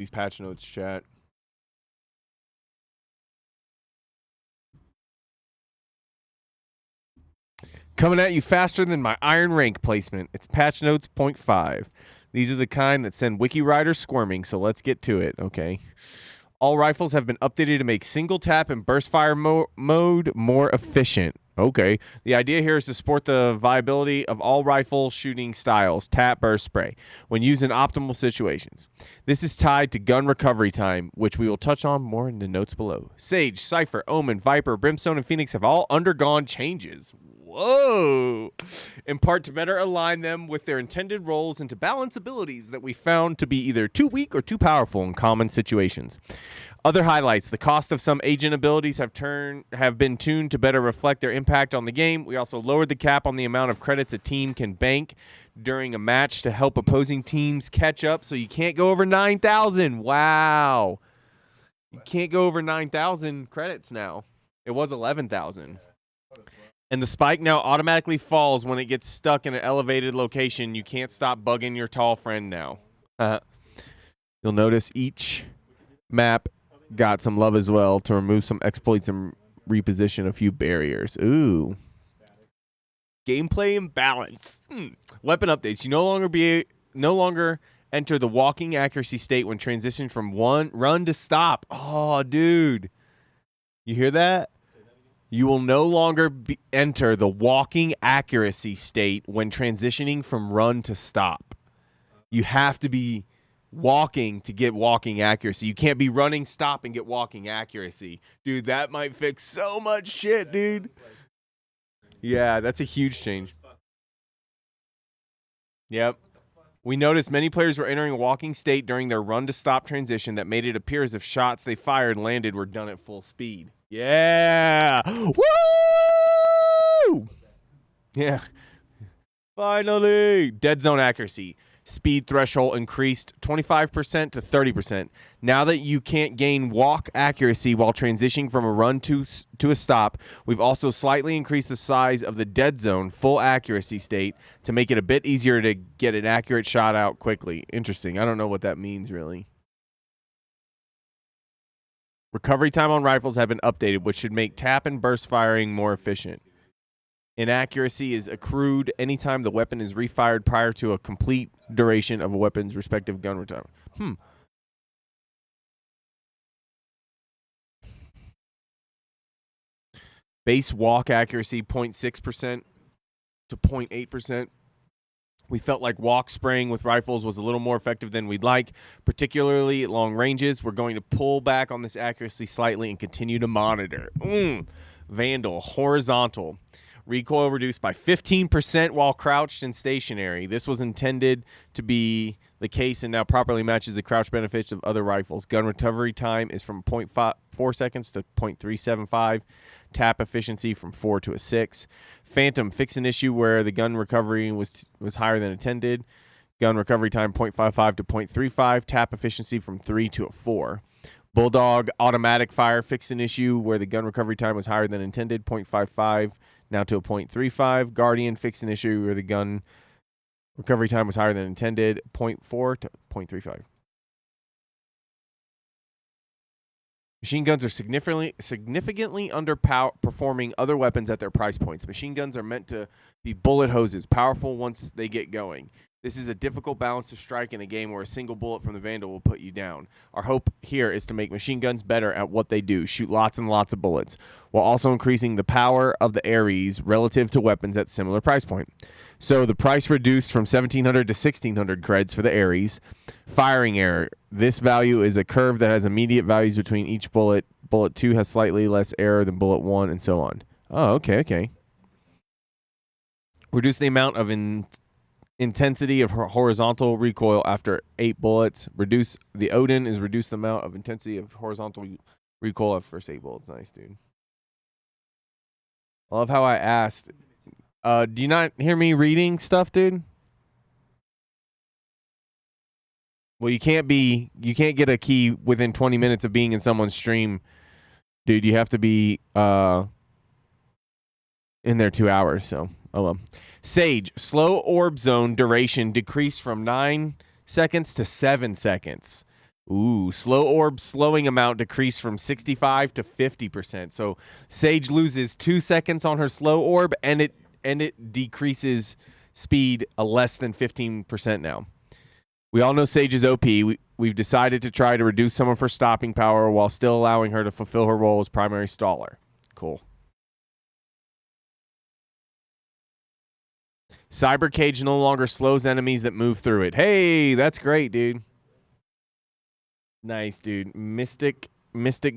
These patch notes, chat. Coming at you faster than my iron rank placement. It's patch notes 0.5. These are the kind that send wiki riders squirming, so let's get to it, okay? All rifles have been updated to make single tap and burst fire mode more efficient. Okay. The idea here is to support the viability of all rifle shooting styles, tap, burst, spray, when used in optimal situations. This is tied to gun recovery time, which we will touch on more in the notes below. Sage, Cypher, Omen, Viper, Brimstone, and Phoenix have all undergone changes. Whoa! In part to better align them with their intended roles and to balance abilities that we found to be either too weak or too powerful in common situations. Other highlights: the cost of some agent abilities have been tuned to better reflect their impact on the game. We also lowered the cap on the amount of credits a team can bank during a match to help opposing teams catch up, so you can't go over 9,000. Wow. You can't go over 9,000 credits now. It was 11,000. And the spike now automatically falls when it gets stuck in an elevated location. You can't stop bugging your tall friend now. You'll notice each map got some love as well to remove some exploits and reposition a few barriers. Ooh. Gameplay imbalance. Weapon updates. You no longer enter the walking accuracy state when transitioning from run to stop. Oh, dude. You hear that? You will no longer enter the walking accuracy state when transitioning from run to stop. You have to be walking to get walking accuracy. You can't be running, stop, and get walking accuracy. Dude, that might fix so much shit, dude. Yeah, that's a huge change. Yep. We noticed many players were entering a walking state during their run to stop transition that made it appear as if shots they fired and landed were done at full speed. Yeah. Woo! Yeah. Finally. Dead zone accuracy. Speed threshold increased 25% to 30%. Now that you can't gain walk accuracy while transitioning from a run to a stop, we've also slightly increased the size of the dead zone full accuracy state to make it a bit easier to get an accurate shot out quickly. Interesting. I don't know what that means, really. Recovery time on rifles have been updated, which should make tap and burst firing more efficient. Inaccuracy is accrued anytime the weapon is refired prior to a complete duration of a weapon's respective gun retirement. Base walk accuracy 0.6% to 0.8%. We felt like walk spraying with rifles was a little more effective than we'd like, particularly at long ranges. We're going to pull back on this accuracy slightly and continue to monitor. Vandal, horizontal. Recoil reduced by 15% while crouched and stationary. This was intended to be the case and now properly matches the crouch benefits of other rifles. Gun recovery time is from 0.4 seconds to 0.375. Tap efficiency from 4 to a 6. Phantom fixed an issue where the gun recovery was higher than intended. Gun recovery time 0.55 to 0.35. Tap efficiency from 3 to a 4. Bulldog automatic fire fixed an issue where the gun recovery time was higher than intended, 0.55 now to a 0.35. Guardian fixed an issue where the gun recovery time was higher than intended, 0.4 to 0.35. Machine guns are significantly underperforming other weapons at their price points. Machine guns are meant to be bullet hoses, powerful once they get going. This is a difficult balance to strike in a game where a single bullet from the Vandal will put you down. Our hope here is to make machine guns better at what they do, shoot lots and lots of bullets, while also increasing the power of the Ares relative to weapons at similar price point. So the price reduced from 1,700 to 1,600 creds for the Ares. Firing error. This value is a curve that has immediate values between each bullet. Bullet 2 has slightly less error than bullet 1, and so on. Oh, okay. Reduce the amount of intensity of horizontal recoil after 8 bullets. Reduce the Odin is reduce the amount of intensity of horizontal recoil after first 8 bullets. Nice, dude. I love how I asked. Do you not hear me reading stuff, dude? Well, you can't get a key within 20 minutes of being in someone's stream, dude. You have to be in there 2 hours. So, oh well. Sage, slow orb zone duration decreased from 9 seconds to 7 seconds. Ooh, slow orb slowing amount decreased from 65 to 50%. So Sage loses 2 seconds on her slow orb, and it decreases speed a less than 15% now. We all know Sage is OP. We've decided to try to reduce some of her stopping power while still allowing her to fulfill her role as primary staller. Cool. Cyber Cage no longer slows enemies that move through it. Hey, that's great, dude. Nice, dude. Mystic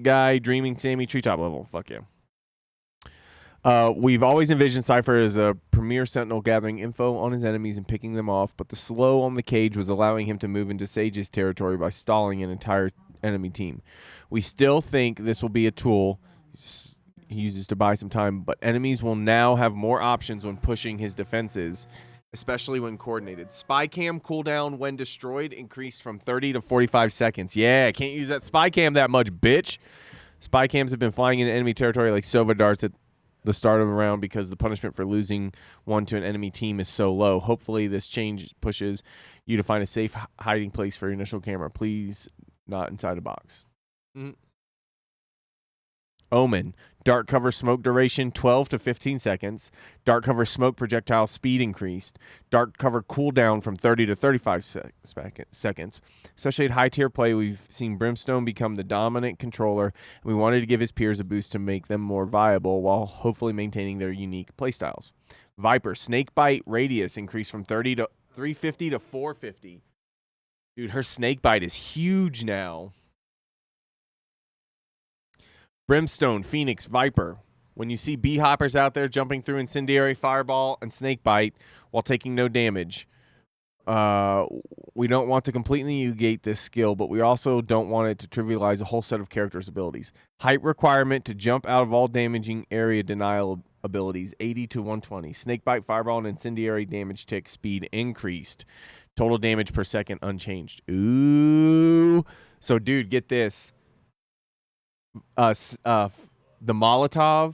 guy, Dreaming Sammy, treetop level. Fuck yeah. We've always envisioned Cypher as a premier sentinel gathering info on his enemies and picking them off, but the slow on the cage was allowing him to move into Sage's territory by stalling an entire enemy team. We still think this will be a tool he uses to buy some time, but enemies will now have more options when pushing his defenses, especially when coordinated. Spy cam cooldown when destroyed increased from 30 to 45 seconds. Yeah, can't use that spy cam that much, bitch. Spy cams have been flying into enemy territory like Sova darts at the start of a round because the punishment for losing one to an enemy team is so low. Hopefully this change pushes you to find a safe hiding place for your initial camera. Please, not inside a box. Mm-hmm. Omen. Dark cover smoke duration 12 to 15 seconds. Dark cover smoke projectile speed increased. Dark cover cooldown from 30 to 35 seconds. Especially at high tier play, we've seen Brimstone become the dominant controller, and we wanted to give his peers a boost to make them more viable while hopefully maintaining their unique playstyles. Viper. Snake bite radius increased from 30 to 350 to 450. Dude, her snake bite is huge now. Brimstone, Phoenix, Viper. When you see bee hoppers out there jumping through incendiary, fireball, and snake bite while taking no damage, we don't want to completely negate this skill, but we also don't want it to trivialize a whole set of characters' abilities. Height requirement to jump out of all damaging area denial abilities, 80 to 120. Snake bite, fireball, and incendiary damage tick speed increased. Total damage per second unchanged. Ooh. So, dude, get this. The Molotov,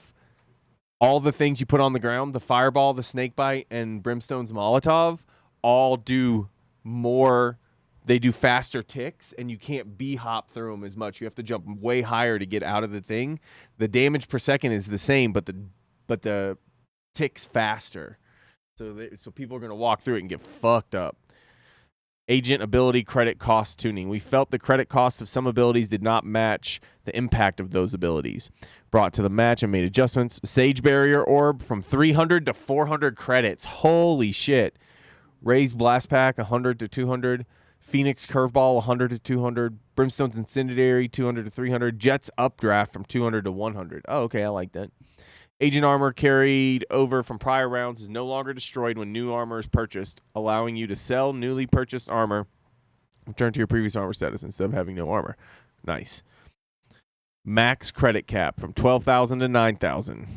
all the things you put on the ground, the fireball, the snake bite, and Brimstone's Molotov, all do more. They do faster ticks, and you can't hop through them as much. You have to jump way higher to get out of the thing. The damage per second is the same, but the ticks faster. So people are gonna walk through it and get fucked up. Agent ability credit cost tuning. We felt the credit cost of some abilities did not match the impact of those abilities. Brought to the match and made adjustments. Sage Barrier Orb from 300 to 400 credits. Holy shit. Raised Blast Pack 100 to 200. Phoenix Curveball 100 to 200. Brimstone's Incendiary 200 to 300. Jet's Updraft from 200 to 100. Oh, okay, I like that. Agent armor carried over from prior rounds is no longer destroyed when new armor is purchased, allowing you to sell newly purchased armor, return to your previous armor status instead of having no armor. Nice. Max credit cap from 12,000 to 9,000.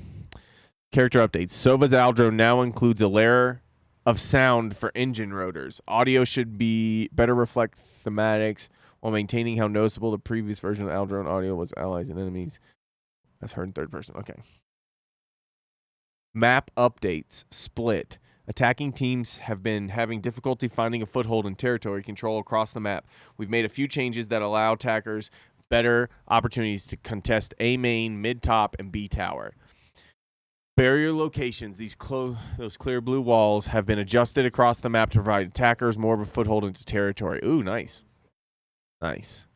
Character updates. Sova's Aldro now includes a layer of sound for engine rotors. Audio should be better reflect thematics while maintaining how noticeable the previous version of Aldro audio was allies and enemies. That's heard in third person. Okay. Map updates. Split. Attacking teams have been having difficulty finding a foothold in territory control across the map. We've made a few changes that allow attackers better opportunities to contest A main, mid top, and B tower. Barrier locations, those clear blue walls, have been adjusted across the map to provide attackers more of a foothold into territory. Ooh, nice. Nice.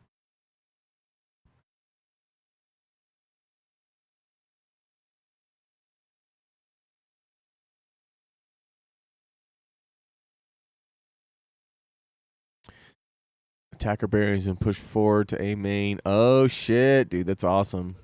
Attacker barriers and push forward to A main. Oh, shit, dude. That's awesome.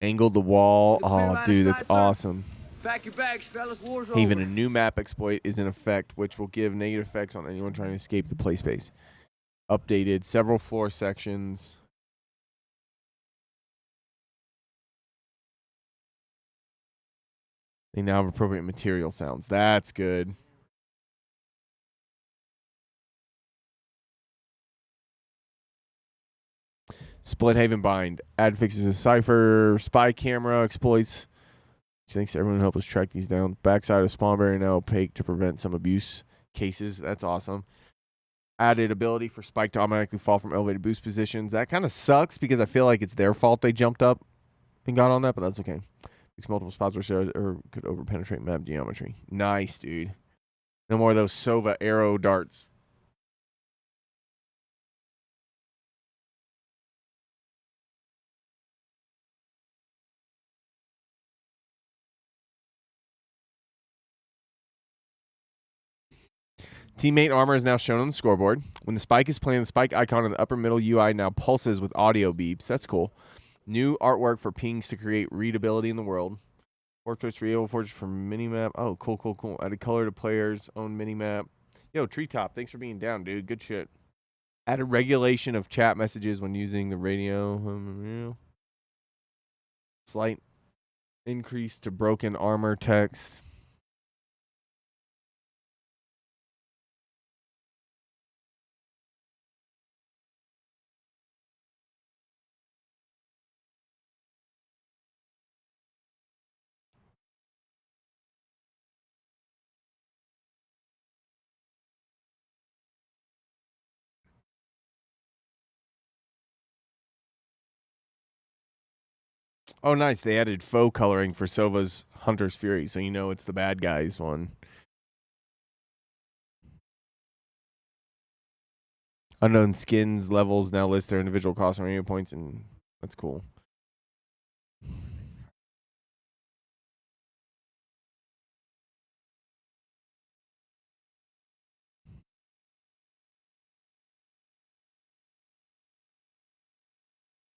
Angled the wall. Oh, dude, that's awesome. Pack your bags, fellas. War's Even over. a new map exploit is in effect, which will give negative effects on anyone trying to escape the play space. Updated several floor sections. They now have appropriate material sounds. That's good. Split Haven Bind. Add fixes a cipher. Spy camera exploits. Thanks to everyone who helped us track these down. Backside of spawn barrier now opaque to prevent some abuse cases. That's awesome. added ability for Spike to automatically fall from elevated boost positions. That kind of sucks because I feel like it's their fault they jumped up and got on that, but that's okay. Makes multiple spots or could over penetrate map geometry. Nice, dude. No more of those Sova arrow darts. Teammate armor is now shown on the scoreboard. When the spike is playing, the spike icon in the upper middle UI now pulses with audio beeps. That's cool. New artwork for pings to create readability in the world. Fortress Rio Fortress for minimap. Oh, cool. Added color to players' own minimap. Yo, Treetop, thanks for being down, dude. Good shit. Added regulation of chat messages when using the radio. Slight increase to broken armor text. Oh, nice. They added faux coloring for Sova's Hunter's Fury, so you know it's the bad guys one. Unknown skins levels now list their individual cost and radio points, and that's cool.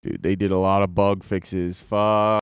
Dude, they did a lot of bug fixes. Fuck.